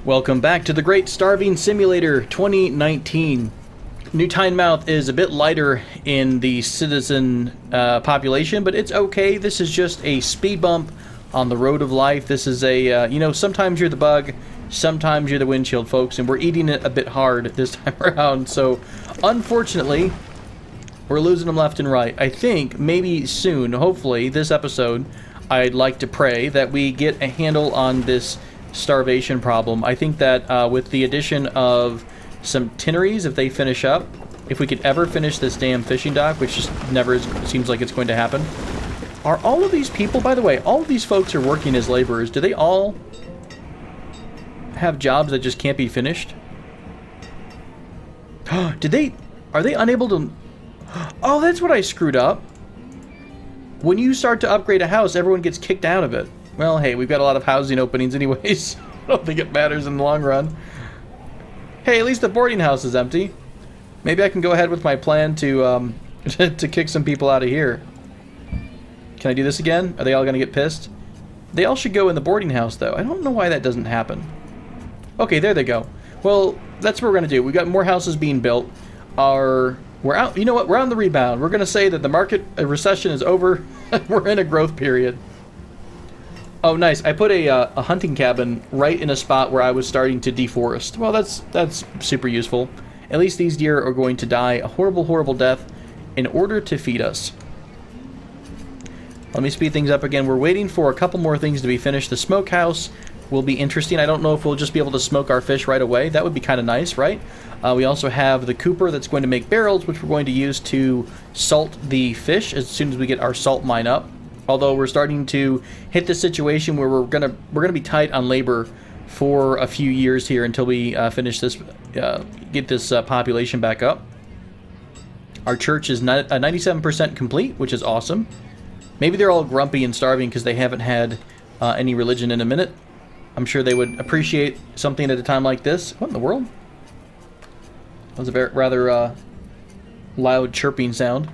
Welcome back to the Great Starving Simulator 2019. New Tynemouth is a bit lighter in the citizen population, but it's okay. This is just a speed bump on the road of life. This is a, sometimes you're the bug, sometimes you're the windshield, folks, and we're eating it a bit hard this time around. So, unfortunately, we're losing them left and right. I think maybe soon, hopefully, this episode, I'd like to pray that we get a handle on this starvation problem. I think that with the addition of some tinneries, if they finish up, if we could ever finish this damn fishing dock, which just never seems like it's going to happen. Are all of these people, by the way, all of these folks are working as laborers. Do they all have jobs that just can't be finished? Are they unable to... Oh, that's what I screwed up. When you start to upgrade a house, everyone gets kicked out of it. Well, hey, we've got a lot of housing openings anyways. I don't think it matters in the long run. Hey, at least the boarding house is empty. Maybe I can go ahead with my plan to to kick some people out of here. Can I do this again? Are they all going to get pissed? They all should go in the boarding house, though. I don't know why that doesn't happen. Okay, there they go. Well, that's what we're going to do. We got more houses being built. We're out. You know what? We're on the rebound. We're going to say that the market recession is over. We're in a growth period. Oh, nice. I put a hunting cabin right in a spot where I was starting to deforest. Well, that's super useful. At least these deer are going to die a horrible, horrible death in order to feed us. Let me speed things up again. We're waiting for a couple more things to be finished. The smokehouse will be interesting. I don't know if we'll just be able to smoke our fish right away. That would be kind of nice, right? We also have the cooper that's going to make barrels, which we're going to use to salt the fish as soon as we get our salt mine up. Although we're starting to hit the situation where we're gonna be tight on labor for a few years here until we finish this, get this population back up. Our church is 97% complete, which is awesome. Maybe they're all grumpy and starving because they haven't had any religion in a minute. I'm sure they would appreciate something at a time like this. What in the world? That was a very rather loud chirping sound.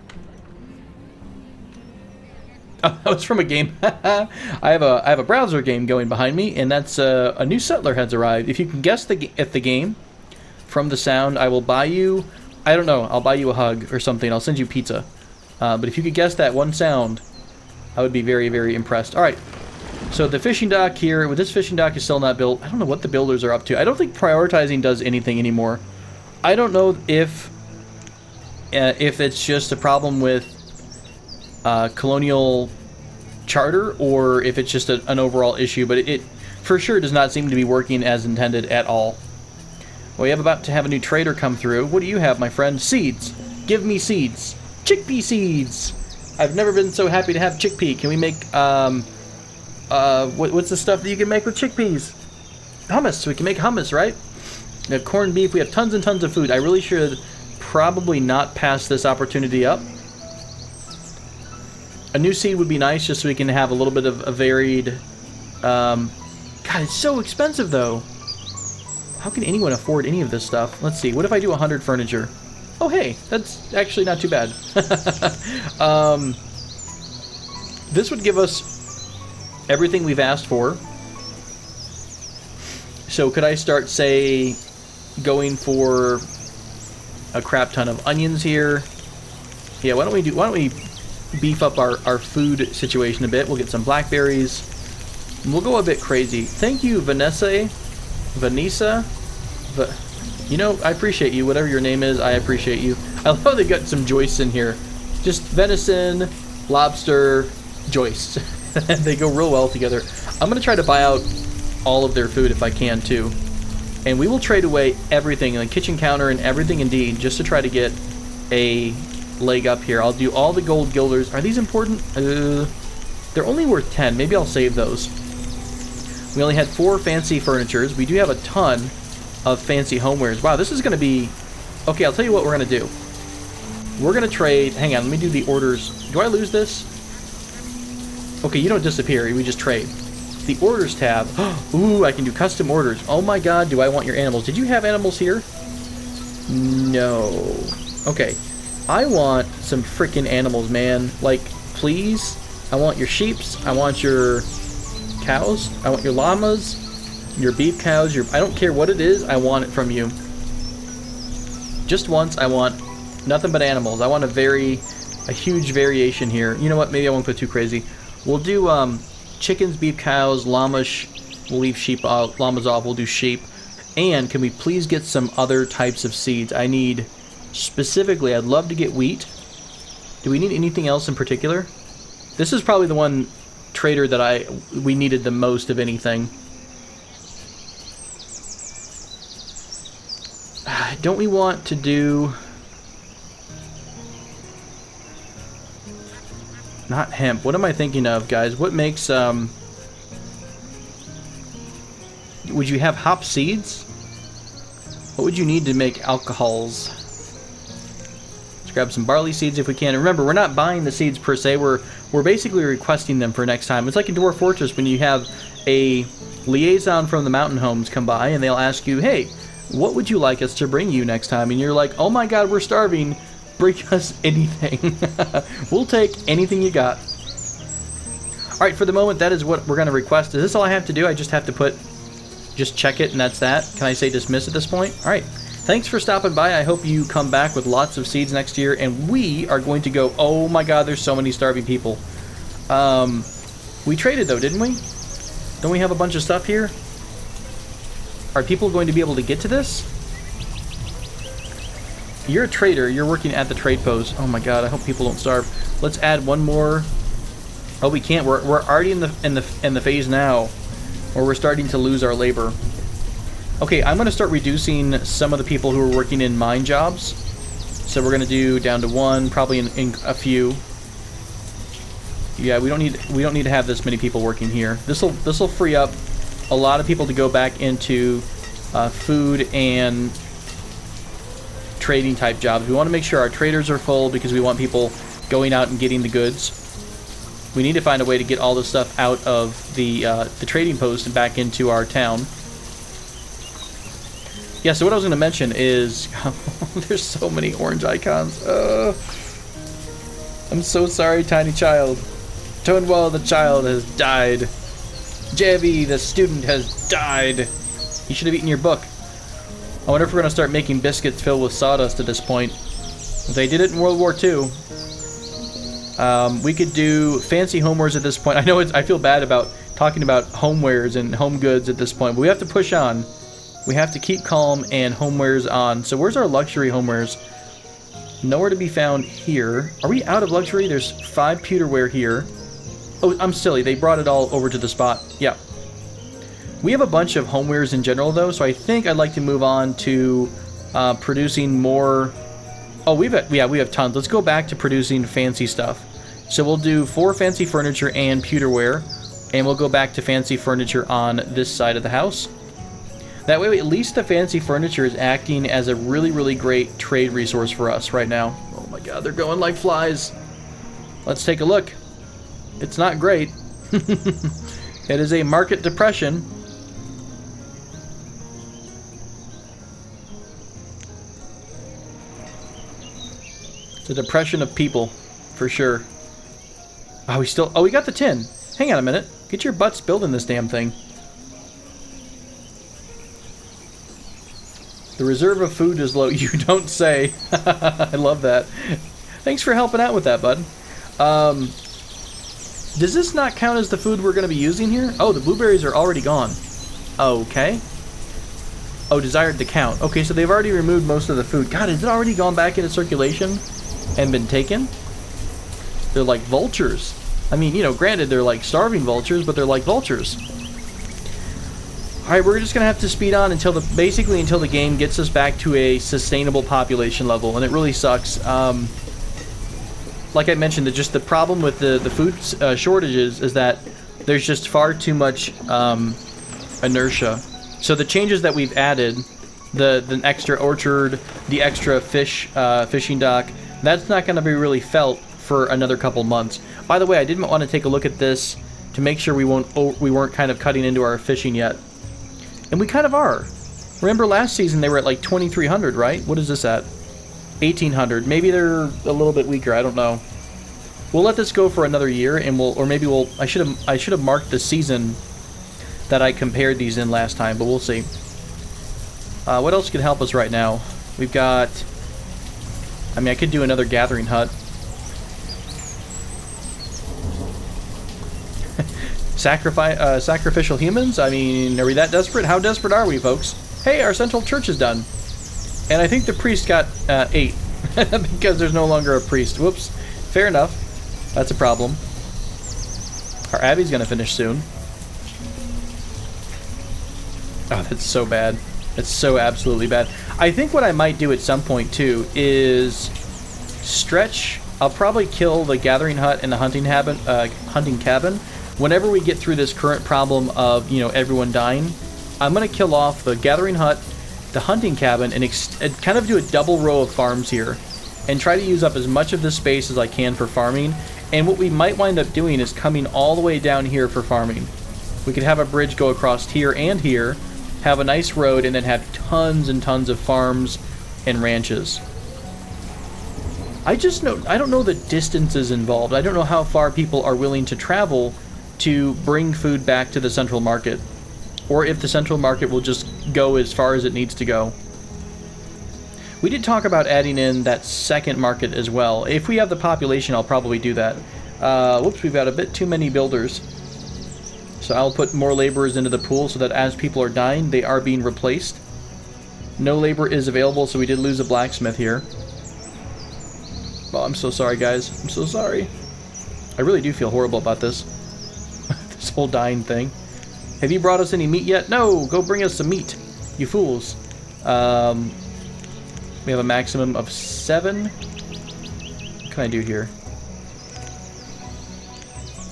Oh, that was from a game. I have a browser game going behind me, and that's a new settler has arrived. If you can guess at the game from the sound, I will buy you. I don't know. I'll buy you a hug or something. I'll send you pizza. But if you could guess that one sound, I would be very, very impressed. All right. So the fishing dock here. Well, this fishing dock is still not built. I don't know what the builders are up to. I don't think prioritizing does anything anymore. I don't know if it's just a problem with colonial charter or if it's just an overall issue, but it for sure does not seem to be working as intended at all. Well, we have about to have a new trader come through. What do you have, my friend? Seeds. Give me seeds. Chickpea seeds. I've never been so happy to have chickpea. Can we make what's the stuff that you can make with chickpeas? Hummus. We can make hummus, right? We have corned beef. We have tons and tons of food. I really should probably not pass this opportunity up. A new seed would be nice just so we can have a little bit of a varied... God, it's so expensive, though. How can anyone afford any of this stuff? Let's see. What if I do 100 furniture? Oh, hey. That's actually not too bad. This would give us everything we've asked for. So could I start, say, going for a crap ton of onions here? Yeah, why don't we beef up our food situation a bit. We'll get some blackberries. We'll go a bit crazy. Thank you, Vanessa. I appreciate you. Whatever your name is, I appreciate you. I love how they got some joists in here. Just venison, lobster, joists. They go real well together. I'm going to try to buy out all of their food if I can, too. And we will trade away everything, the kitchen counter and everything indeed, just to try to get a leg up here. I'll do all the gold gilders. Are these important? They're only worth 10. Maybe I'll save those. We only had 4 fancy furnitures. We do have a ton of fancy homewares. Wow, this is going to be... Okay, I'll tell you what we're going to do. We're going to trade... Hang on, let me do the orders. Do I lose this? Okay, you don't disappear. We just trade. The orders tab. Ooh, I can do custom orders. Oh my god, do I want your animals. Did you have animals here? No. Okay. I want some freaking animals, man. Like, please. I want your sheeps. I want your cows. I want your llamas. your beef cows, I don't care what it is, I want it from you. Just once, I want nothing but animals. I want a huge variation here. You know what, maybe I won't go too crazy. We'll do chickens, beef cows, llamas. We'll leave sheep out, llamas off, we'll do sheep. And can we please get some other types of seeds? I need, specifically, I'd love to get wheat. Do we need anything else in particular? This is probably the one trader that we needed the most of anything. Don't we want to do... Not hemp. What am I thinking of, guys? What makes... Would you have hop seeds? What would you need to make alcohols? Let's grab some barley seeds if we can. And remember, we're not buying the seeds per se. We're basically requesting them for next time. It's like in Dwarf Fortress when you have a liaison from the mountain homes come by and they'll ask you, hey, what would you like us to bring you next time? And you're like, oh my god, we're starving. Bring us anything. We'll take anything you got. Alright, for the moment, that is what we're going to request. Is this all I have to do? I just have to just check it and that's that? Can I say dismiss at this point? Alright. Thanks for stopping by. I hope you come back with lots of seeds next year. And we are going to go... Oh my god, there's so many starving people. We traded though, didn't we? Don't we have a bunch of stuff here? Are people going to be able to get to this? You're a trader. You're working at the trade post. Oh my god, I hope people don't starve. Let's add one more. Oh, we can't. We're already in the phase now where we're starting to lose our labor. Okay, I'm going to start reducing some of the people who are working in mine jobs. So we're going to do down to one, probably in a few. Yeah, we don't need to have this many people working here. This'll free up a lot of people to go back into food and trading type jobs. We want to make sure our traders are full because we want people going out and getting the goods. We need to find a way to get all this stuff out of the trading post and back into our town. Yeah, so what I was going to mention is there's so many orange icons. I'm so sorry, tiny child. Tonewell the child has died. Javi the student has died. You should have eaten your book. I wonder if we're going to start making biscuits filled with sawdust at this point. They did it in World War II. We could do fancy homewares at this point. I know I feel bad about talking about homewares and home goods at this point, but we have to push on. We have to keep calm and homewares on. So where's our luxury homewares? Nowhere to be found here. Are we out of luxury? There's 5 pewterware here. Oh, I'm silly. They brought it all over to the spot. Yeah. We have a bunch of homewares in general, though, so I think I'd like to move on to producing more... Oh, we have tons. Let's go back to producing fancy stuff. So we'll do 4 fancy furniture and pewterware, and we'll go back to fancy furniture on this side of the house. That way, at least the fancy furniture is acting as a really, really great trade resource for us right now. Oh my god, they're going like flies. Let's take a look. It's not great. It is a market depression. It's a depression of people, for sure. Oh, we got the tin. Hang on a minute. Get your butts building this damn thing. The reserve of food is low. You don't say. I love that. Thanks for helping out with that, bud. Does this not count as the food we're going to be using here? Oh, the blueberries are already gone. Okay. Oh, desired to count. Okay, so they've already removed most of the food. God, has it already gone back into circulation and been taken? They're like vultures. I mean, you know, granted, they're like starving vultures, but they're like vultures. Alright, we're just going to have to speed on basically until the game gets us back to a sustainable population level, and it really sucks. Like I mentioned, the problem with the food shortages is that there's just far too much inertia. So the changes that we've added, the extra orchard, the extra fishing dock, that's not going to be really felt for another couple months. By the way, I didn't want to take a look at this to make sure we weren't kind of cutting into our fishing yet. And we kind of are. Remember last season they were at like 2,300, right? What is this at? 1,800. Maybe they're a little bit weaker. I don't know. We'll let this go for another year, and I should have marked the season. that I compared these in last time, but we'll see. What else can help us right now? We've got... I mean, I could do another gathering hut. Sacrificial humans? I mean, are we that desperate? How desperate are we, folks? Hey, our central church is done. And I think the priest got 8. Because there's no longer a priest. Whoops. Fair enough. That's a problem. Our abbey's gonna finish soon. Oh, that's so bad. It's so absolutely bad. I think what I might do at some point, too, is stretch... I'll probably kill the gathering hut and the hunting cabin. Whenever we get through this current problem of, you know, everyone dying, I'm going to kill off the gathering hut, the hunting cabin, and kind of do a double row of farms here. And try to use up as much of this space as I can for farming. And what we might wind up doing is coming all the way down here for farming. We could have a bridge go across here and here, have a nice road, and then have tons and tons of farms and ranches. I don't know the distances involved. I don't know how far people are willing to travel to bring food back to the central market. Or if the central market will just go as far as it needs to go. We did talk about adding in that second market as well. If we have the population, I'll probably do that. Whoops, we've got a bit too many builders. So I'll put more laborers into the pool so that as people are dying, they are being replaced. No labor is available, so we did lose a blacksmith here. Oh, I'm so sorry, guys. I'm so sorry. I really do feel horrible about this. This whole dying thing. Have you brought us any meat yet? No! Go bring us some meat, you fools. We have a maximum of 7. What can I do here?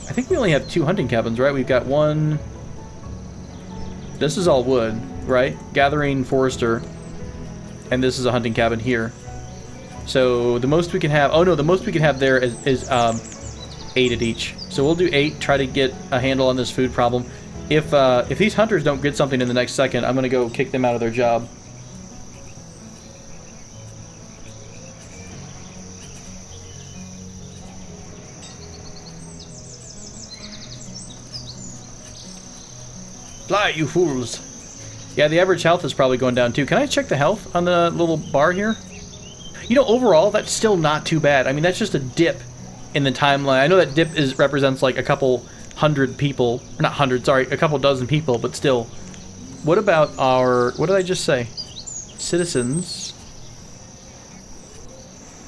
I think we only have 2 hunting cabins, right? We've got 1... This is all wood, right? Gathering forester. And this is a hunting cabin here. So the most we can have... Oh no, the most we can have there is 8 at each. So we'll do 8, try to get a handle on this food problem. If these hunters don't get something in the next second, I'm going to go kick them out of their job. Fly, you fools. Yeah, the average health is probably going down too. Can I check the health on the little bar here? You know, overall, that's still not too bad. I mean, that's just a dip in the timeline. I know that dip represents like a couple hundred people. Not hundred, sorry, a couple dozen people, but still. What about our... What did I just say? Citizens...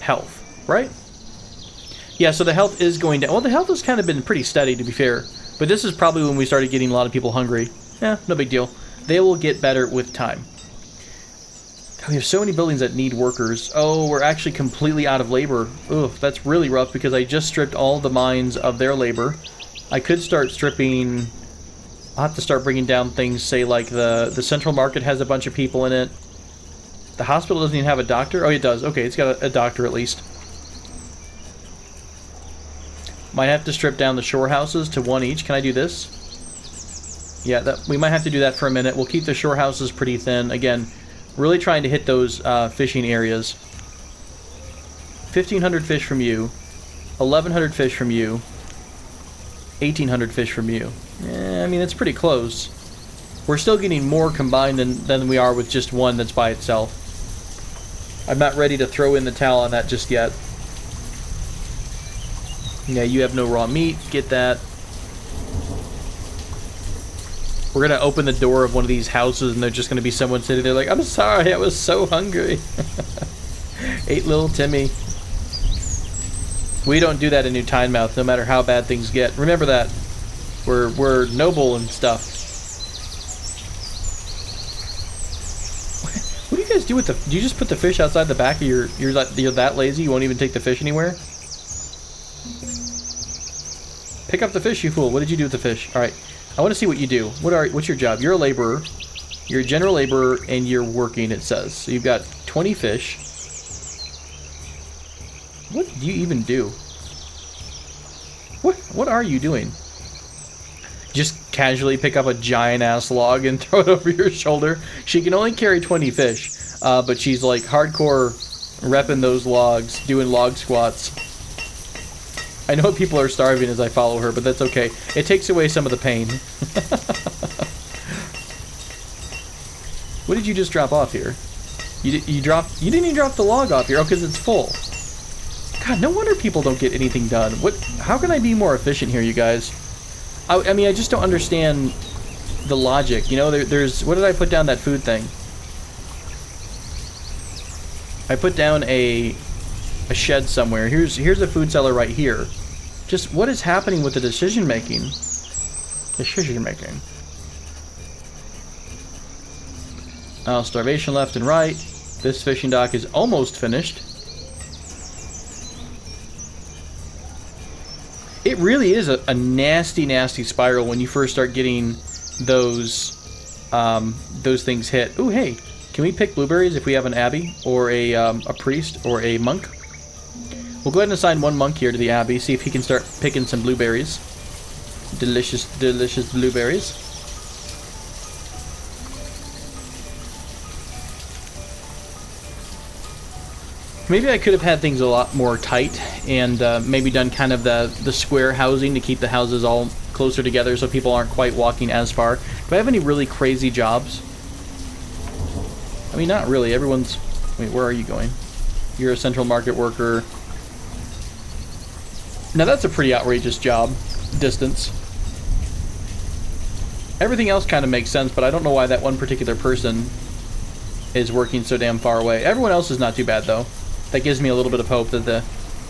health, right? Yeah, so the health is going down. Well, the health has kind of been pretty steady, to be fair. But this is probably when we started getting a lot of people hungry. Yeah, no big deal. They will get better with time. God, we have so many buildings that need workers. Oh, we're actually completely out of labor. Ugh, that's really rough because I just stripped all the mines of their labor. I could start stripping... I'll have to start bringing down things, say, like the central market has a bunch of people in it. The hospital doesn't even have a doctor? Oh, it does. Okay, it's got a doctor at least. Might have to strip down the shore houses to 1 each. Can I do this? Yeah, we might have to do that for a minute. We'll keep the shore houses pretty thin. Again, really trying to hit those fishing areas. 1,500 fish from you. 1,100 fish from you. 1,800 fish from you. I mean, it's pretty close. We're still getting more combined than we are with just one that's by itself. I'm not ready to throw in the towel on that just yet. Yeah, you have no raw meat. Get that. We're going to open the door of one of these houses and there's just going to be someone sitting there like, I'm sorry, I was so hungry. Ate little Timmy. We don't do that in New Tynemouth, no matter how bad things get. Remember that. We're noble and stuff. What do you guys do with the... Do you just put the fish outside the back of your... You're that lazy you won't even take the fish anywhere? Pick up the fish, you fool. What did you do with the fish? Alright. I want to see what you do. What's your job? You're a laborer. You're a general laborer, and you're working, it says. So you've got 20 fish. What do you even do? What are you doing? Just casually pick up a giant-ass log and throw it over your shoulder. She can only carry 20 fish, but she's like hardcore repping those logs, doing log squats. I know people are starving as I follow her, but that's okay. It takes away some of the pain. What did you just drop off here? You didn't even drop the log off here. Oh, because it's full. God, no wonder people don't get anything done. How can I be more efficient here, you guys? I mean, I just don't understand the logic. You know, there's... What did I put down that food thing? I put down a shed somewhere. Here's a food cellar right here. Just what is happening with the decision making? Decision making. Oh, starvation left and right. This fishing dock is almost finished. It really is a nasty, nasty spiral when you first start getting those things hit. Ooh, hey, can we pick blueberries if we have an abbey or a priest or a monk? We'll go ahead and assign one monk here to the abbey, see if he can start picking some blueberries. Delicious, delicious blueberries. Maybe I could have had things a lot more tight and maybe done kind of the square housing to keep the houses all closer together so people aren't quite walking as far. Do I have any really crazy jobs? I mean, not really. Everyone's... Wait, where are you going? You're a central market worker. Now that's a pretty outrageous job. Distance. Everything else kind of makes sense, but I don't know why that one particular person is working so damn far away. Everyone else is not too bad, though. That gives me a little bit of hope that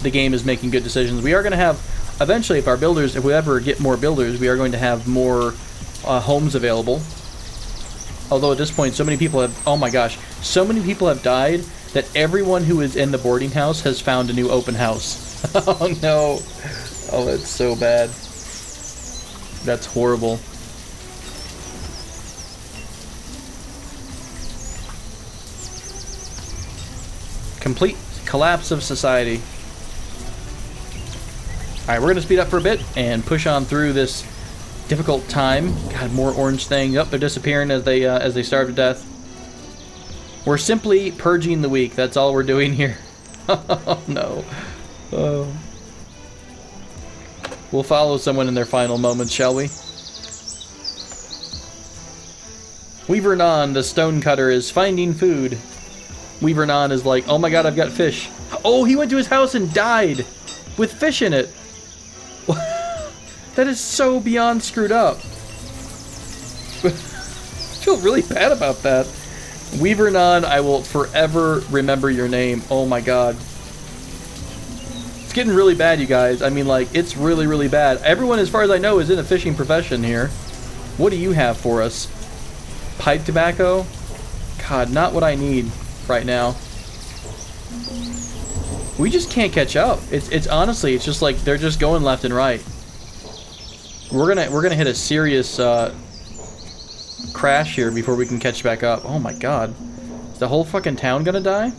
the game is making good decisions. We are going to have, eventually, if we ever get more builders, we are going to have more homes available. Although at this point, so many people have, oh my gosh, so many people have died that everyone who is in the boarding house has found a new open house. Oh no. Oh, that's so bad. That's horrible. Complete collapse of society. Alright, we're going to speed up for a bit and push on through this difficult time. God, more orange things. Yep, they're disappearing as they starve to death. We're simply purging the weak. That's all we're doing here. Oh, no. Oh. We'll follow someone in their final moments, shall we? Weaver Non, the stonecutter, is finding food. Weaver Non is like, oh my god, I've got fish. Oh, he went to his house and died with fish in it. That is so beyond screwed up. I feel really bad about that. Weaver Non, I will forever remember your name. Oh my god. It's getting really bad, you guys. I mean, like, it's really, really bad. Everyone, as far as I know, is in a fishing profession here. What do you have for us? Pipe tobacco? God, not what I need right now. We just can't catch up. It's honestly, it's just like they're just going left and right. We're gonna hit a serious crash here before we can catch back up. Oh my god. Is the whole fucking town gonna die?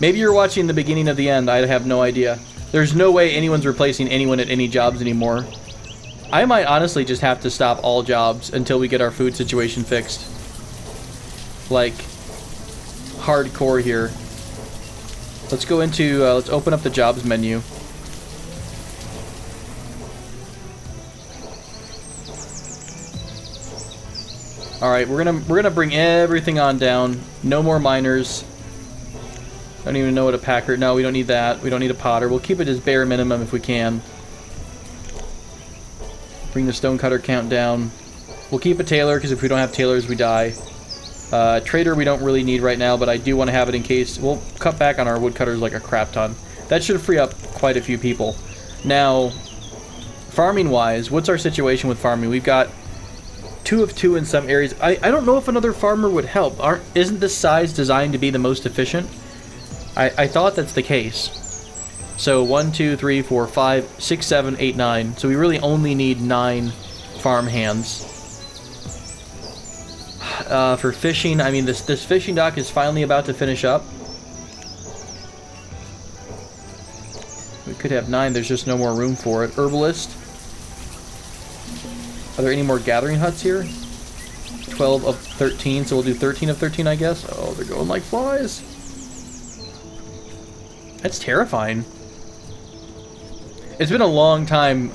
Maybe you're watching the beginning of the end. I have no idea. There's no way anyone's replacing anyone at any jobs anymore. I might honestly just have to stop all jobs until we get our food situation fixed. Like, hardcore here. Let's go into, let's open up the jobs menu. Alright, we're gonna bring everything on down. No more miners. I don't even know what a packer... No, we don't need that. We don't need a potter. We'll keep it as bare minimum if we can. Bring the stonecutter count down. We'll keep a tailor, because if we don't have tailors, we die. Trader we don't really need right now, but I do want to have it in case... We'll cut back on our woodcutters like a crap ton. That should free up quite a few people. Now, farming-wise, what's our situation with farming? We've got 2 of 2 in some areas. I don't know if another farmer would help. Isn't this size designed to be the most efficient? I thought that's the case. So 1, 2, 3, 4, 5, 6, 7, 8, 9. So we really only need 9 farm hands. For fishing, I mean, this fishing dock is finally about to finish up. We could have 9. There's just no more room for it. Herbalist. Are there any more gathering huts here? 12 of 13, so we'll do 13 of 13, I guess. Oh, they're going like flies. That's terrifying. It's been a long time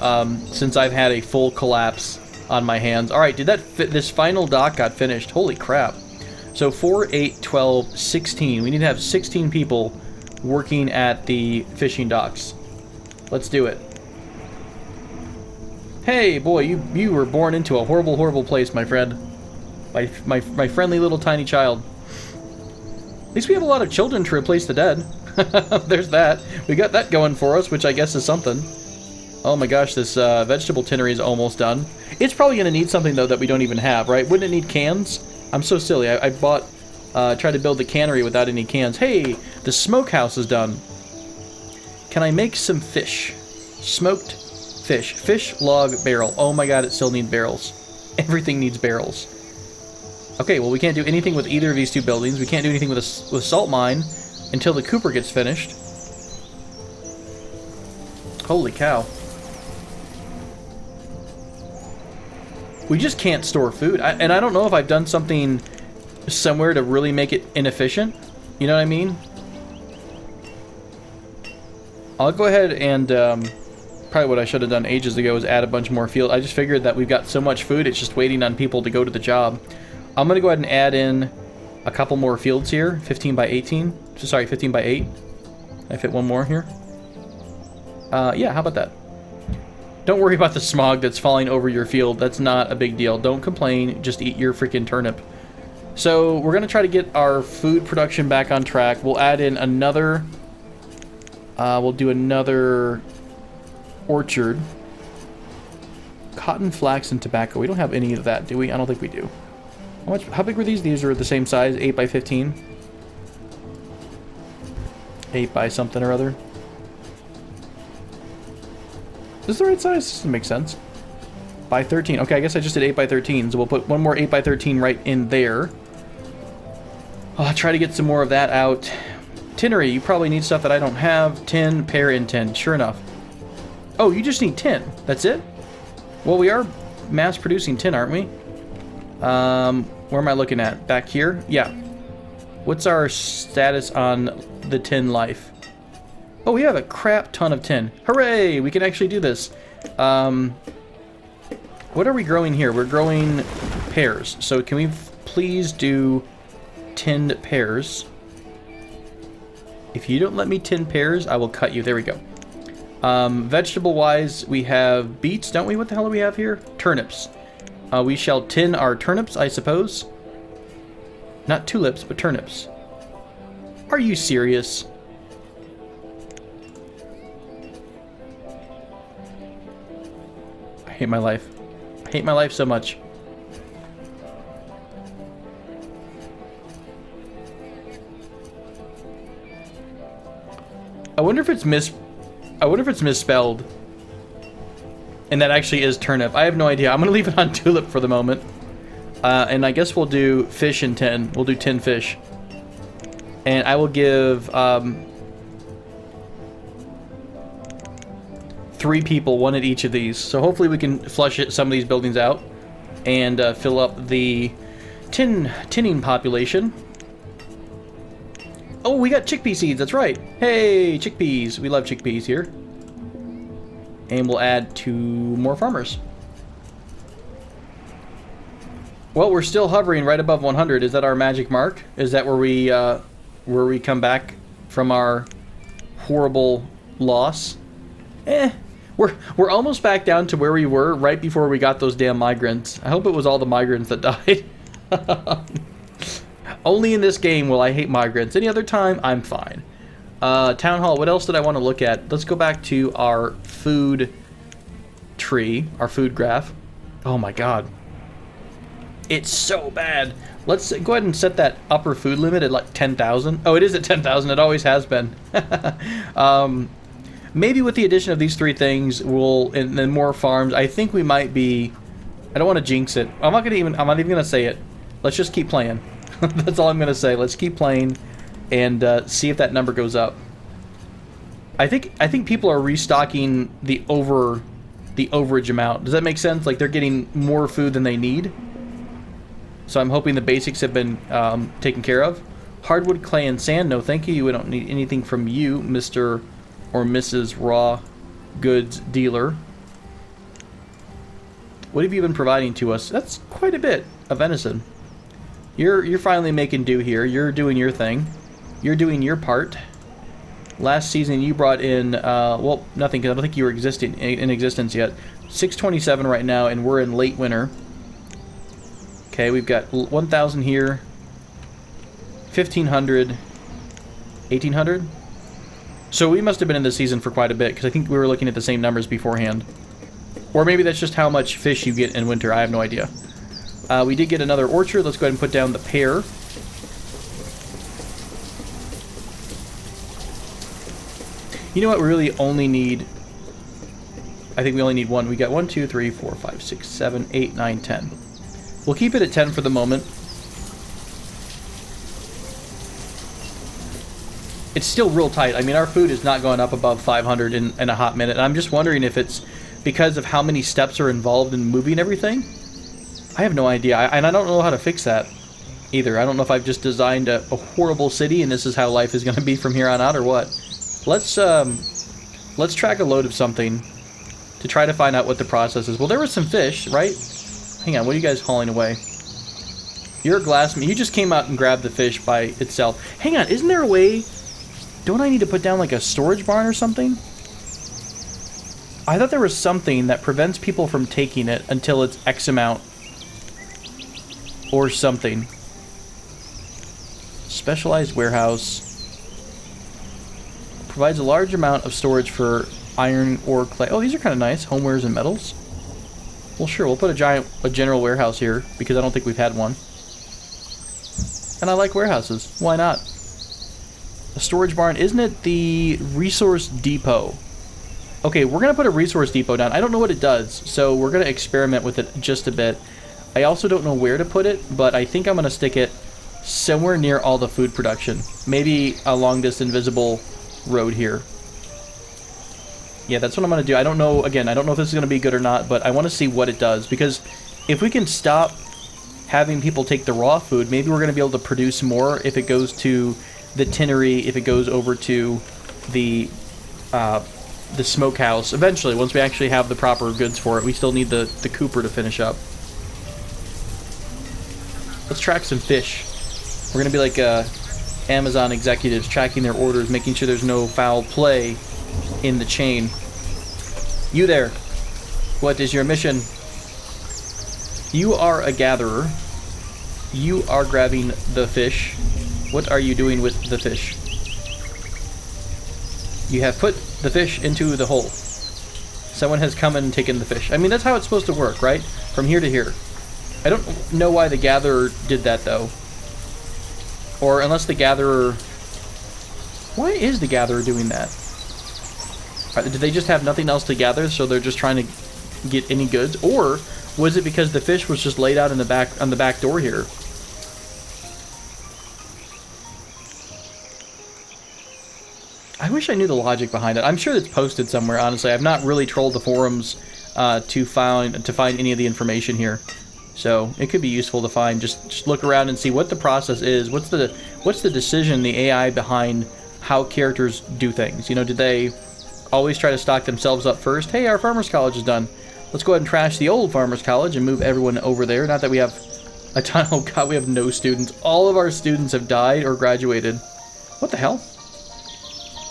since I've had a full collapse on my hands. All right, did that fit? This final dock got finished. Holy crap. So 4, 8, 12, 16. We need to have 16 people working at the fishing docks. Let's do it. Hey, boy, you were born into a horrible, horrible place, my friend. My friendly little tiny child. At least we have a lot of children to replace the dead. There's that. We got that going for us, which I guess is something. Oh my gosh, this vegetable tinnery is almost done. It's probably going to need something, though, that we don't even have, right? Wouldn't it need cans? I'm so silly. I tried to build the cannery without any cans. Hey, the smokehouse is done. Can I make some fish? Smoked fish. Fish, log, barrel. Oh my god, it still needs barrels. Everything needs barrels. Okay, well, we can't do anything with either of these two buildings. We can't do anything with a salt mine until the Cooper gets finished. Holy cow. We just can't store food. And I don't know if I've done something somewhere to really make it inefficient. You know what I mean? I'll go ahead and probably what I should have done ages ago is add a bunch more field. I just figured that we've got so much food, it's just waiting on people to go to the job. I'm going to go ahead and add in a couple more fields here. 15 by 18. Sorry, 15 by 8. I fit one more here. Yeah, how about that? Don't worry about the smog that's falling over your field. That's not a big deal. Don't complain. Just eat your freaking turnip. So we're going to try to get our food production back on track. We'll add in another... we'll do another orchard. Cotton, flax, and tobacco. We don't have any of that, do we? I don't think we do. How big were these? These are the same size, 8 by 15. 8 by something or other. Is this the right size? This doesn't make sense. By 13. Okay, I guess I just did 8 by 13, so we'll put one more 8 by 13 right in there. I'll try to get some more of that out. Tinnery, you probably need stuff that I don't have. Tin, pear, and tin. Sure enough. Oh, you just need tin. That's it? Well, we are mass producing tin, aren't we? Where am I looking at? Back here? Yeah. What's our status on the tin life? Oh, we have a crap ton of tin. Hooray! We can actually do this. What are we growing here? We're growing pears. So can we please do tinned pears? If you don't let me tin pears, I will cut you. There we go. Vegetable-wise, we have beets, don't we? What the hell do we have here? Turnips. We shall tin our turnips, I suppose. Not tulips, but turnips. Are you serious? I hate my life. I hate my life so much. I wonder if it's misspelled. And that actually is turnip. I have no idea. I'm going to leave it on tulip for the moment. And I guess we'll do fish and tin. We'll do tin fish. And I will give 3 people, 1 at each of these. So hopefully we can flush some of these buildings out and fill up the tinning population. Oh, we got chickpea seeds. That's right. Hey, chickpeas. We love chickpeas here. And we'll add 2 more farmers. Well, we're still hovering right above 100. Is that our magic mark? Is that where we come back from our horrible loss? We're almost back down to where we were right before we got those damn migrants. I hope it was all the migrants that died. Only in this game will I hate migrants. Any other time, I'm fine. Town hall, what else did I want to look at? Let's go back to our food tree, our food graph. Oh my god. It's so bad. Let's go ahead and set that upper food limit at like 10,000. Oh, it is at 10,000. It always has been. Maybe with the addition of these 3 things, and then more farms, I think we might be... I don't want to jinx it. I'm not even going to say it. Let's just keep playing. That's all I'm going to say. Let's keep playing and see if that number goes up. I think people are restocking the overage amount. Does that make sense? Like they're getting more food than they need. So I'm hoping the basics have been taken care of. Hardwood, clay, and sand. No, thank you. We don't need anything from you, Mr. or Mrs. Raw Goods Dealer. What have you been providing to us? That's quite a bit of venison. You're finally making do here. You're doing your thing. You're doing your part. Last season you brought in, well, nothing, because I don't think you were in existence yet. 627 right now, and we're in late winter. Okay, we've got 1,000 here. 1,500. 1,800? So we must have been in this season for quite a bit, because I think we were looking at the same numbers beforehand. Or maybe that's just how much fish you get in winter. I have no idea. We did get another orchard. Let's go ahead and put down the pear. You know what? We really only need... I think we only need one. We got 1, 2, 3, 4, 5, 6, 7, 8, 9, 10. We'll keep it at 10 for the moment. It's still real tight. I mean, our food is not going up above 500 in a hot minute. And I'm just wondering if it's because of how many steps are involved in moving everything. I have no idea. And I don't know how to fix that either. I don't know if I've just designed a horrible city and this is how life is going to be from here on out or what. Let's track a load of something to try to find out what the process is. Well, there was some fish, right? Hang on, what are you guys hauling away? You're a glassman. You just came out and grabbed the fish by itself. Hang on, isn't there a way... Don't I need to put down like a storage barn or something? I thought there was something that prevents people from taking it until it's X amount. Or something. Specialized warehouse. Provides a large amount of storage for iron or clay. Oh, these are kind of nice. Homewares and metals. Well, sure. We'll put a general warehouse here because I don't think we've had one. And I like warehouses. Why not? A storage barn. Isn't it the resource depot? Okay, we're going to put a resource depot down. I don't know what it does, so we're going to experiment with it just a bit. I also don't know where to put it, but I think I'm going to stick it somewhere near all the food production. Maybe along this invisible road here. Yeah, that's what I'm going to do. I don't know, again, I don't know if this is going to be good or not, but I want to see what it does, because if we can stop having people take the raw food, maybe we're going to be able to produce more if it goes to the tinnery, if it goes over to the smokehouse. Eventually, once we actually have the proper goods for it, we still need the cooper to finish up. Let's track some fish. We're going to be like Amazon executives, tracking their orders, making sure there's no foul play in the chain. You there. What is your mission? You are a gatherer. You are grabbing the fish. What are you doing with the fish? You have put the fish into the hole. Someone has come and taken the fish. I mean, that's how it's supposed to work, right? From here to here. I don't know why the gatherer did that, though. Or unless the gatherer... Why is the gatherer doing that? Did they just have nothing else to gather, so they're just trying to get any goods? Or was it because the fish was just laid out in the back on the back door here? I wish I knew the logic behind it. I'm sure it's posted somewhere, honestly. I've not really trolled the forums to find any of the information here. So it could be useful to find. Just look around and see what the process is. What's the decision, the AI behind how characters do things? You know, did they always try to stock themselves up first? Hey, our farmer's college is done. Let's go ahead and trash the old farmer's college and move everyone over there. Not that we have a ton. Oh god, we have no students. All of our students have died or graduated. What the hell?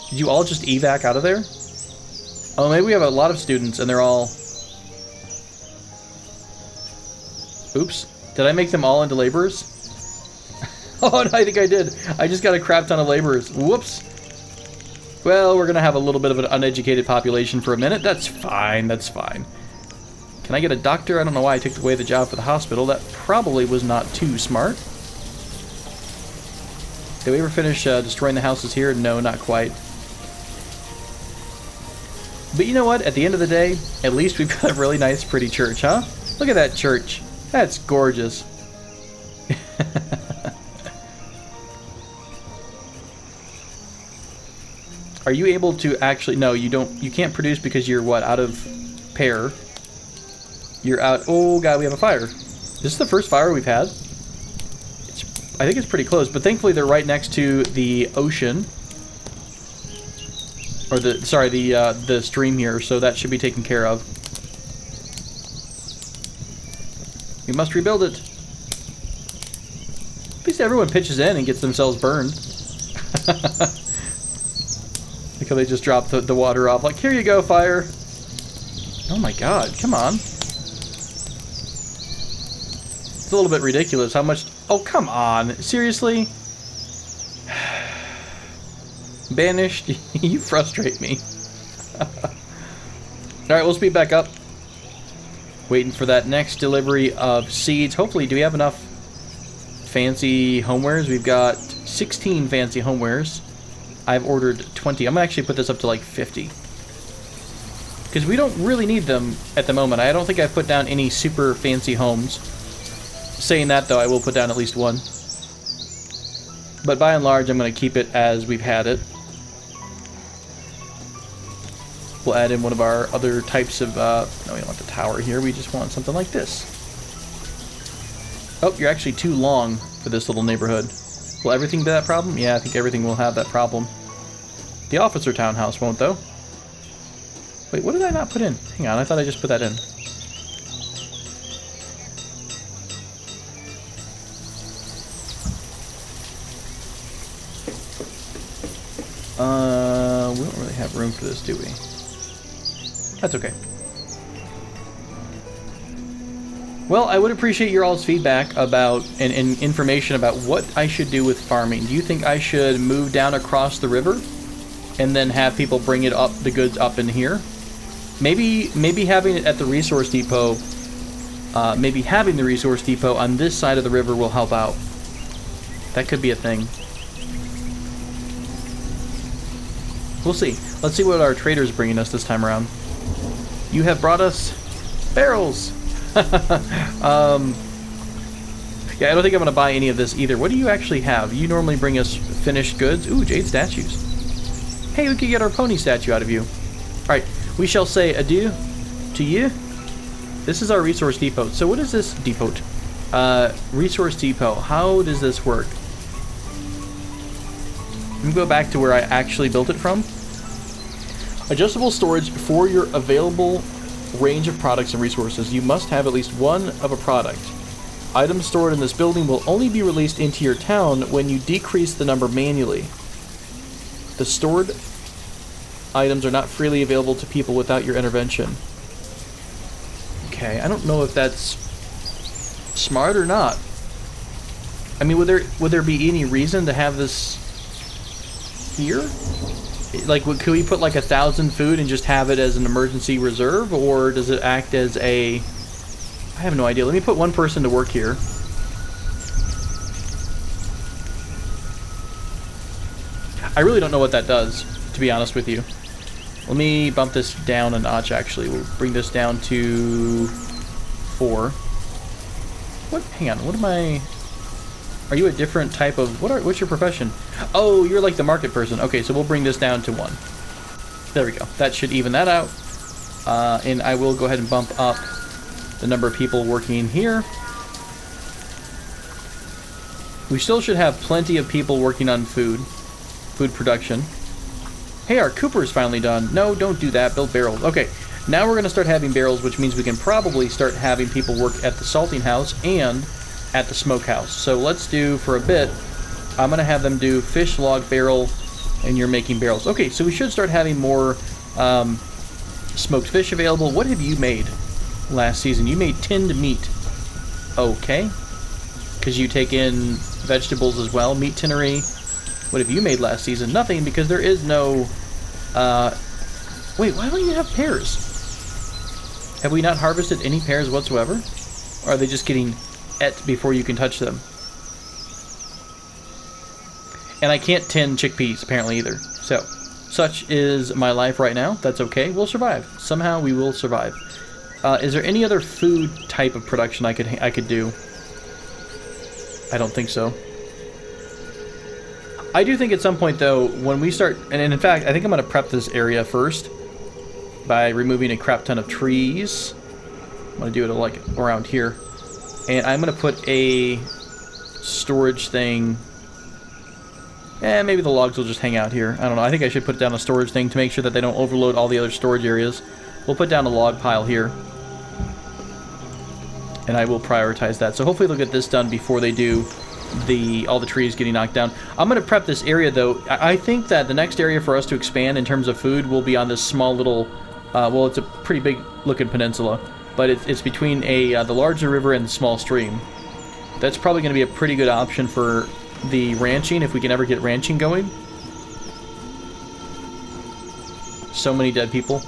Did you all just evac out of there? Oh, maybe we have a lot of students and they're all... Oops. Did I make them all into laborers? Oh, no, I think I did. I just got a crap ton of laborers. Whoops. Well, we're going to have a little bit of an uneducated population for a minute. That's fine. That's fine. Can I get a doctor? I don't know why I took away the job for the hospital. That probably was not too smart. Did we ever finish destroying the houses here? No, not quite. But you know what? At the end of the day, at least we've got a really nice, pretty church, huh? Look at that church. That's gorgeous. Are you able to actually... No, you don't. You can't produce because you're, what, out of pear. You're out... Oh, God, we have a fire. This is the first fire we've had. I think it's pretty close, but thankfully they're right next to the ocean. Or the stream here, so that should be taken care of. must rebuild it. At least everyone pitches in and gets themselves burned. Like how they just drop the water off. Like, here you go, fire. Oh my god, come on. It's a little bit ridiculous how much... Oh, come on. Seriously? Banished, you frustrate me. Alright, we'll speed back up. Waiting for that next delivery of seeds. Hopefully, do we have enough fancy homewares? We've got 16 fancy homewares. I've ordered 20. I'm going to actually put this up to like 50. Because we don't really need them at the moment. I don't think I've put down any super fancy homes. Saying that, though, I will put down at least one. But by and large, I'm going to keep it as we've had it. We'll add in one of our other types of... no, we don't want the tower here. We just want something like this. Oh, you're actually too long for this little neighborhood. Will everything be that problem? Yeah, I think everything will have that problem. The officer townhouse won't, though. Wait, what did I not put in? Hang on, I thought I just put that in. We don't really have room for this, do we? That's okay. Well, I would appreciate your all's feedback about and information about what I should do with farming. Do you think I should move down across the river and then have people bring it up, the goods up in here? Maybe having it at the resource depot. Maybe having the resource depot on this side of the river will help out. That could be a thing. We'll see. Let's see what our trader's bringing us this time around. You have brought us barrels. Yeah, I don't think I'm going to buy any of this either. What do you actually have? You normally bring us finished goods. Ooh, jade statues. Hey, we could get our pony statue out of you. Alright, we shall say adieu to you. This is our resource depot. So what is this depot? Resource depot. How does this work? Let me go back to where I actually built it from. Adjustable storage for your available range of products and resources. You must have at least one of a product. Items stored in this building will only be released into your town when you decrease the number manually. The stored items are not freely available to people without your intervention. Okay, I don't know if that's smart or not. I mean, would there be any reason to have this here? Like, could we put like 1,000 food and just have it as an emergency reserve, or does it act as a... I have no idea. Let me put one person to work here. I really don't know what that does, to be honest with you. Let me bump this down a notch, actually. We'll bring this down to 4. What? Hang on. What am I... Are you a different type of... What's your profession? Oh, you're like the market person. Okay, so we'll bring this down to 1. There we go. That should even that out. And I will go ahead and bump up the number of people working here. We still should have plenty of people working on food production. Hey, our Cooper is finally done. No, don't do that. Build barrels. Okay, now we're going to start having barrels, which means we can probably start having people work at the salting house and at the smokehouse. So let's do, for a bit, I'm going to have them do fish, log, barrel, and you're making barrels. Okay, so we should start having more smoked fish available. What have you made last season? You made tinned meat. Okay. Because you take in vegetables as well. Meat tinnery. What have you made last season? Nothing, because there is no... Wait, why don't you have pears? Have we not harvested any pears whatsoever? Or are they just getting et before you can touch them? And I can't tin chickpeas, apparently, either. So, such is my life right now. That's okay. We'll survive. Somehow we will survive. Is there any other food type of production I could do? I don't think so. I do think at some point, though, when we start... And in fact, I think I'm going to prep this area first by removing a crap ton of trees. I'm going to do it like around here. And I'm going to put a storage thing... maybe the logs will just hang out here. I don't know. I think I should put down a storage thing to make sure that they don't overload all the other storage areas. We'll put down a log pile here. and I will prioritize that. So hopefully they'll get this done before they do all the trees getting knocked down. I'm going to prep this area, though. I think that the next area for us to expand in terms of food will be on this small little, well, it's a pretty big looking peninsula, but it's between the larger river and the small stream. That's probably going to be a pretty good option for the ranching, if we can ever get ranching going. So many dead people.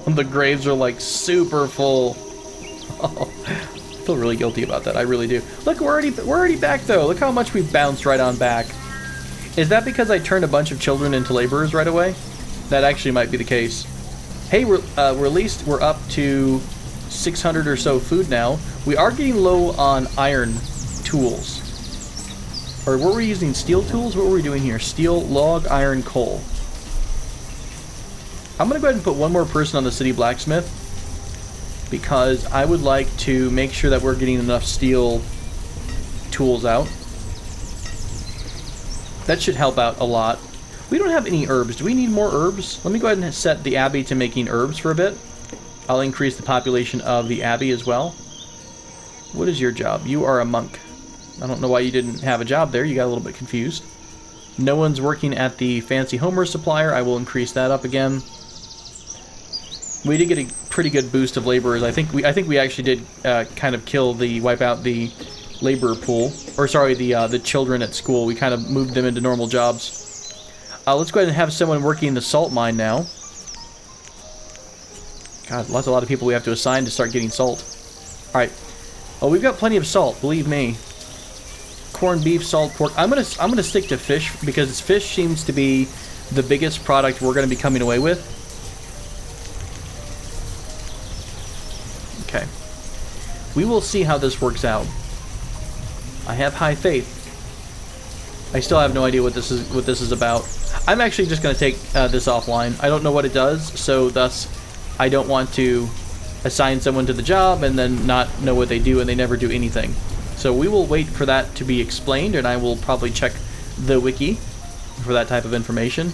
The graves are like super full. Oh, I feel really guilty about that. I really do. Look, we're already back though. Look how much we've bounced right on back. Is that because I turned a bunch of children into laborers right away? That actually might be the case. Hey, we're up to 600 or so food now. We are getting low on iron tools. Or were we using steel tools? What were we doing here? Steel, log, iron, coal. I'm going to go ahead and put one more person on the city blacksmith, because I would like to make sure that we're getting enough steel tools out. That should help out a lot. We don't have any herbs. Do we need more herbs? Let me go ahead and set the abbey to making herbs for a bit. I'll increase the population of the abbey as well. What is your job? You are a monk. I don't know why you didn't have a job there. You got a little bit confused. No one's working at the fancy Homer supplier. I will increase that up again. We did get a pretty good boost of laborers. I think we actually did kind of wipe out the labor pool, or sorry, the children at school. We kind of moved them into normal jobs. Let's go ahead and have someone working the salt mine now. God, a lot of people we have to assign to start getting salt. All right. Oh, we've got plenty of salt, believe me. Corned beef, salt, pork. I'm gonna stick to fish, because fish seems to be the biggest product we're gonna be coming away with. Okay. We will see how this works out. I have high faith. I still have no idea what this is about. I'm actually just going to take this offline. I don't know what it does, so thus I don't want to assign someone to the job and then not know what they do and they never do anything. So we will wait for that to be explained, and I will probably check the wiki for that type of information.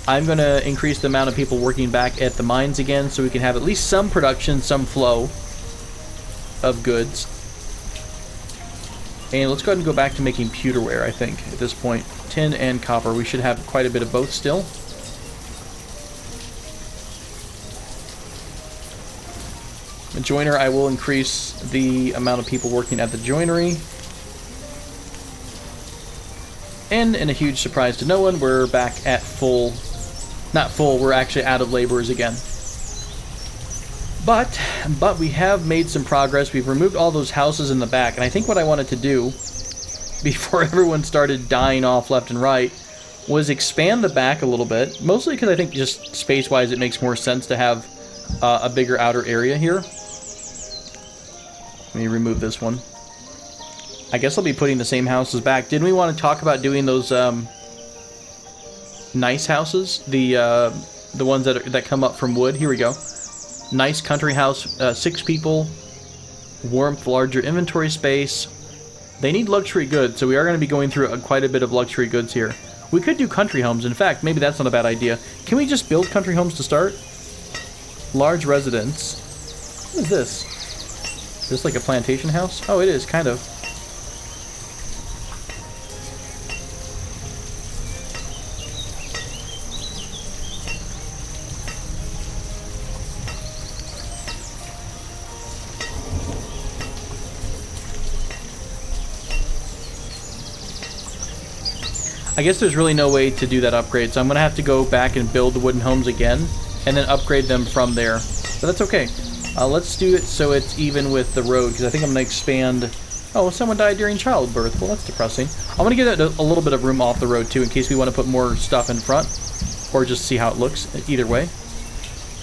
I'm going to increase the amount of people working back at the mines again, so we can have at least some production, some flow of goods. And let's go ahead and go back to making pewterware, I think, at this point. Tin and copper. We should have quite a bit of both still. The joiner, I will increase the amount of people working at the joinery. And in a huge surprise to no one, we're back at full... Not full, we're actually out of laborers again. But we have made some progress. We've removed all those houses in the back, and I think what I wanted to do before everyone started dying off left and right was expand the back a little bit, mostly because I think just space-wise it makes more sense to have a bigger outer area here. Let me remove this one. I guess I'll be putting the same houses back. Didn't we want to talk about doing those nice houses? The ones that come up from wood? Here we go. Nice country house, 6 people, warmth, larger inventory space. They need luxury goods, so we are going to be going through quite a bit of luxury goods here. We could do country homes. In fact, maybe that's not a bad idea. Can we just build country homes to start? Large residence. What is this? Is this like a plantation house? Oh, it is, kind of. I guess there's really no way to do that upgrade, so I'm going to have to go back and build the wooden homes again, and then upgrade them from there. But that's okay. Let's do it so it's even with the road, because I think I'm going to expand... Oh, someone died during childbirth. Well, that's depressing. I'm going to give it a little bit of room off the road, too, in case we want to put more stuff in front, or just see how it looks, either way.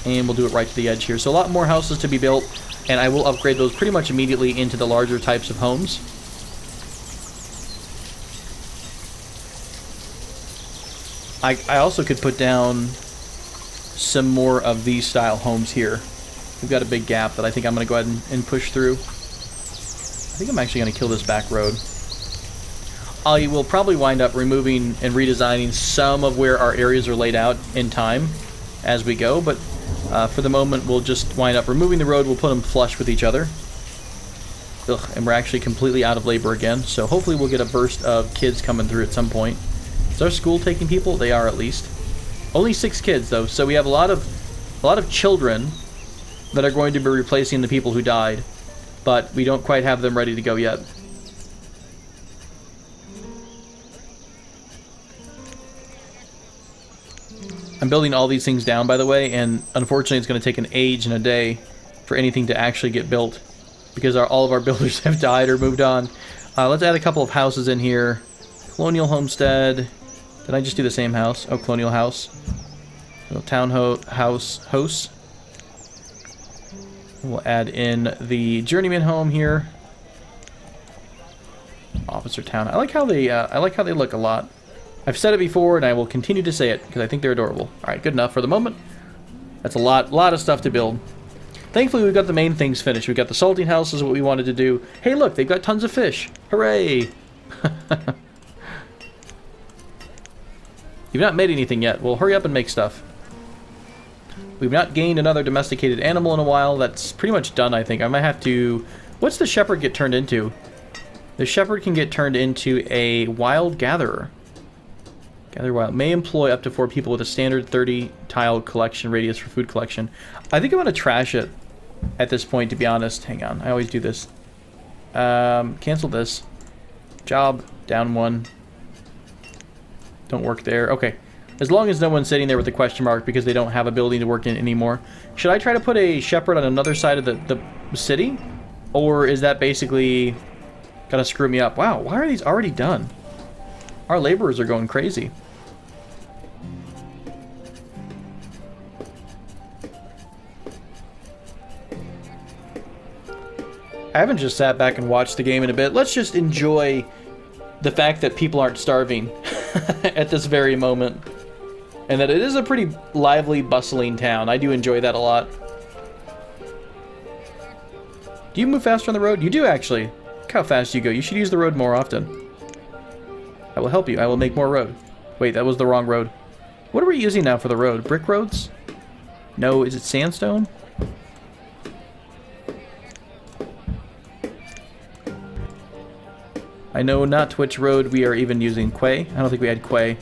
And we'll do it right to the edge here. So a lot more houses to be built, and I will upgrade those pretty much immediately into the larger types of homes. I also could put down some more of these style homes here. We've got a big gap that I think I'm going to go ahead and push through. I think I'm actually going to kill this back road. I will probably wind up removing and redesigning some of where our areas are laid out in time as we go, but For the moment, we'll just wind up removing the road. We'll put them flush with each other. Ugh, and we're actually completely out of labor again. So hopefully we'll get a burst of kids coming through at some point. Is our school taking people? They are, at least. Only 6 kids, though. So we have a lot of children that are going to be replacing the people who died. But we don't quite have them ready to go yet. I'm building all these things down, by the way, and unfortunately it's going to take an age and a day for anything to actually get built because all of our builders have died or moved on. Let's add a couple of houses in here. Colonial homestead. Did I just do the same house? Oh, colonial house. Little house. We'll add in the journeyman home here. Officer town. I like how they look a lot. I've said it before, and I will continue to say it, because I think they're adorable. Alright, good enough for the moment. That's a lot of stuff to build. Thankfully, we've got the main things finished. We've got the salting house, is what we wanted to do. Hey, look, they've got tons of fish. Hooray! You've not made anything yet. Well, hurry up and make stuff. We've not gained another domesticated animal in a while. That's pretty much done, I think. I might have to... What's the shepherd get turned into? The shepherd can get turned into a wild gatherer. Gather wild. May employ up to 4 people with a standard 30-tile collection radius for food collection. I think I'm going to trash it at this point, to be honest. Hang on. I always do this. Cancel this. Job. Down 1. Don't work there. Okay. As long as no one's sitting there with a question mark because they don't have a building to work in anymore. Should I try to put a shepherd on another side of the city? Or is that basically going to screw me up? Wow. Why are these already done? Our laborers are going crazy. I haven't just sat back and watched the game in a bit. Let's just enjoy the fact that people aren't starving at this very moment. And that it is a pretty lively, bustling town. I do enjoy that a lot. Do you move faster on the road? You do, actually. Look how fast you go. You should use the road more often. I will help you. I will make more road. Wait, that was the wrong road. What are we using now for the road? Brick roads? No, is it sandstone? I know not which road we are even using. Quay? I don't think we had quay.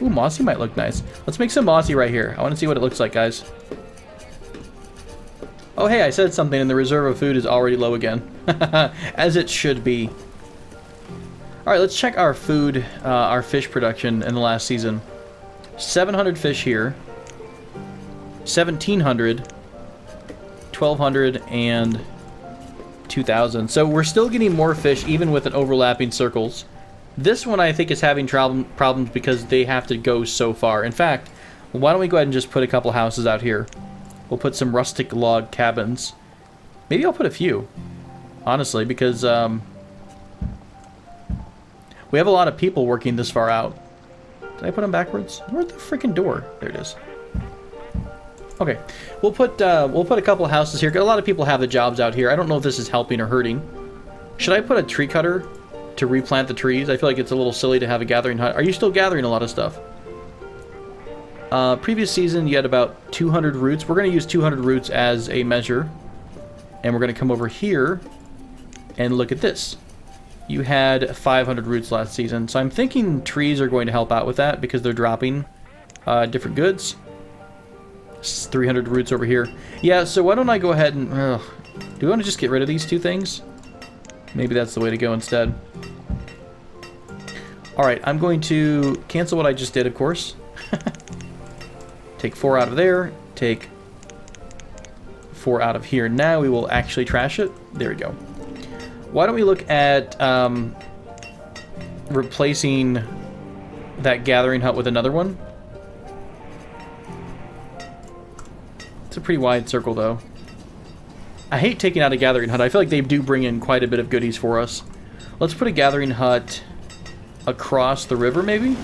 Ooh, mossy might look nice. Let's make some mossy right here. I want to see what it looks like, guys. Oh, hey, I said something, and the reserve of food is already low again. As it should be. Alright, let's check our food, our fish production in the last season. 700 fish here. 1,700. 1,200, and 2,000. So we're still getting more fish, even with it overlapping circles. This one, I think, is having problems because they have to go so far. In fact, why don't we go ahead and just put a couple houses out here. We'll put some rustic log cabins. Maybe I'll put a few, honestly, because we have a lot of people working this far out. Did I put them backwards? Where's the freaking door? There it is. Okay, we'll put a couple of houses here. A lot of people have the jobs out here. I don't know if this is helping or hurting. Should I put a tree cutter to replant the trees? I feel like it's a little silly to have a gathering hut. Are you still gathering a lot of stuff? Previous season, you had about 200 roots. We're going to use 200 roots as a measure. And we're going to come over here and look at this. You had 500 roots last season. So I'm thinking trees are going to help out with that because they're dropping different goods. 300 roots over here. Yeah, so why don't I go ahead and... do we want to just get rid of these 2 things? Maybe that's the way to go instead. Alright, I'm going to cancel what I just did, of course. Take 4 out of there. Take 4 out of here. Now we will actually trash it. There we go. Why don't we look at replacing that gathering hut with another one? It's a pretty wide circle, though. I hate taking out a gathering hut. I feel like they do bring in quite a bit of goodies for us. Let's put a gathering hut across the river, maybe?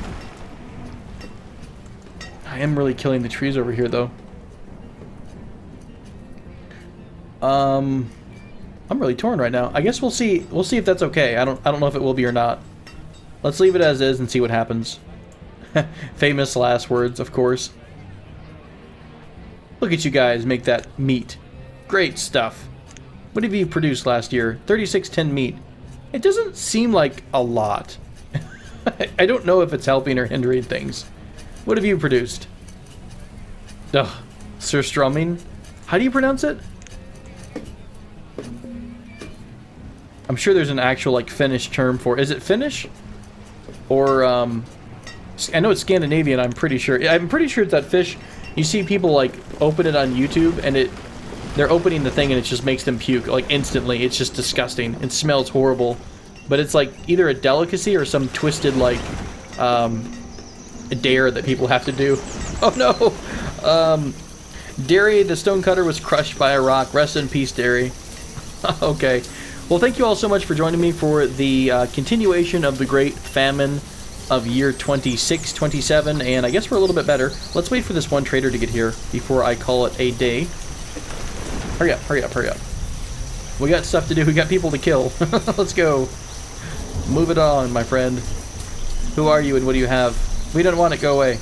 I am really killing the trees over here, though. I'm really torn right now. I guess we'll see. We'll see if that's okay. I don't know if it will be or not. Let's leave it as is and see what happens. Famous last words, of course. Look at you guys make that meat. Great stuff. What have you produced last year? 36 tin meat. It doesn't seem like a lot. I don't know if it's helping or hindering things. What have you produced? Ugh. Surströmming? How do you pronounce it? I'm sure there's an actual, like, Finnish term for it. Is it Finnish? Or, I know it's Scandinavian, I'm pretty sure. I'm pretty sure it's that fish. You see people, like, open it on YouTube, and they're opening the thing, and it just makes them puke, like, instantly. It's just disgusting. It smells horrible. But it's, like, either a delicacy or some twisted, like, a dare that people have to do. Oh, no! Derry, the stonecutter, was crushed by a rock. Rest in peace, Derry. Okay. Well, thank you all so much for joining me for the continuation of the Great Famine of year 26-27, and I guess we're a little bit better. Let's wait for this one trader to get here before I call it a day. Hurry up, hurry up, hurry up. We got stuff to do. We got people to kill. Let's go. Move it on, my friend. Who are you and what do you have? We don't want it. Go away.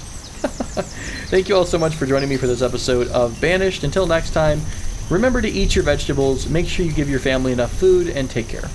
Thank you all so much for joining me for this episode of Banished. Until next time, remember to eat your vegetables, make sure you give your family enough food, and take care.